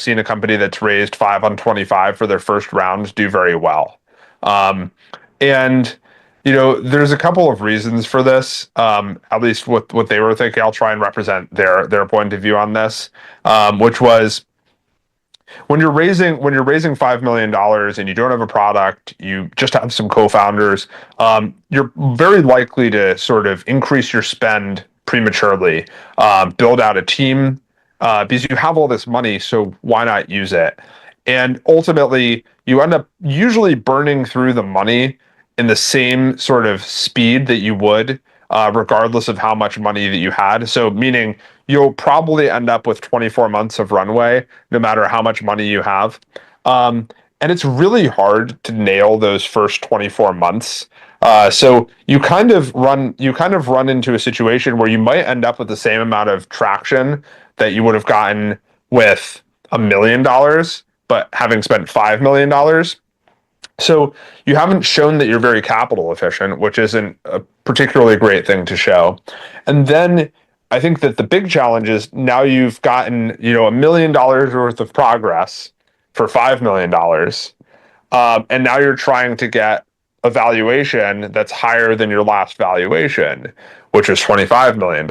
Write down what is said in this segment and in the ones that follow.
seen a company that's raised 5 on 25 for their first round do very well. And there's a couple of reasons for this. At least what they were thinking. I'll try and represent their point of view on this, which was when you're raising $5 million and you don't have a product, you just have some co-founders, you're very likely to sort of increase your spend prematurely, build out a team, because you have all this money, so why not use it? And ultimately, you end up usually burning through the money in the same sort of speed that you would, regardless of how much money that you had. So, meaning you'll probably end up with 24 months of runway, no matter how much money you have. And it's really hard to nail those first 24 months. So you kind of run into a situation where you might end up with the same amount of traction that you would have gotten with $1 million, but having spent $5 million. So you haven't shown that you're very capital efficient, which isn't a particularly great thing to show. And then I think that the big challenge is now you've gotten, $1 million worth of progress for $5 million. And now you're trying to get a valuation that's higher than your last valuation, which is $25 million,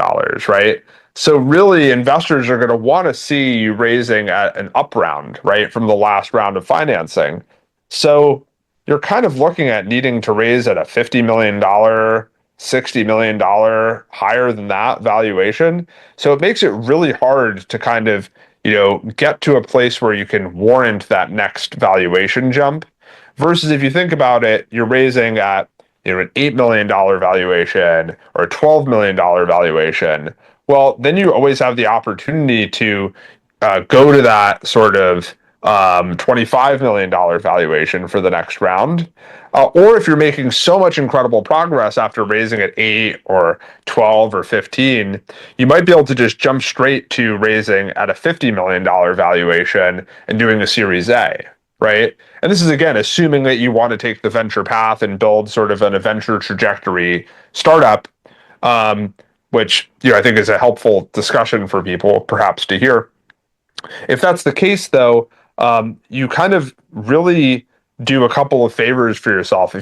right? So really, investors are going to want to see you raising at an up round, right, from the last round of financing. So you're kind of looking at needing to raise at a $50 million, $60 million, higher than that valuation. So it makes it really hard to kind of, get to a place where you can warrant that next valuation jump. Versus if you think about it, you're raising at an $8 million valuation or a $12 million valuation. Well, then you always have the opportunity to go to that sort of $25 million valuation for the next round. Or if you're making so much incredible progress after raising at 8 or 12 or 15, you might be able to just jump straight to raising at a $50 million valuation and doing a Series A, right? And this is, again, assuming that you want to take the venture path and build sort of an adventure trajectory startup, which I think is a helpful discussion for people perhaps to hear. If that's the case, though, you kind of really do a couple of favors for yourself if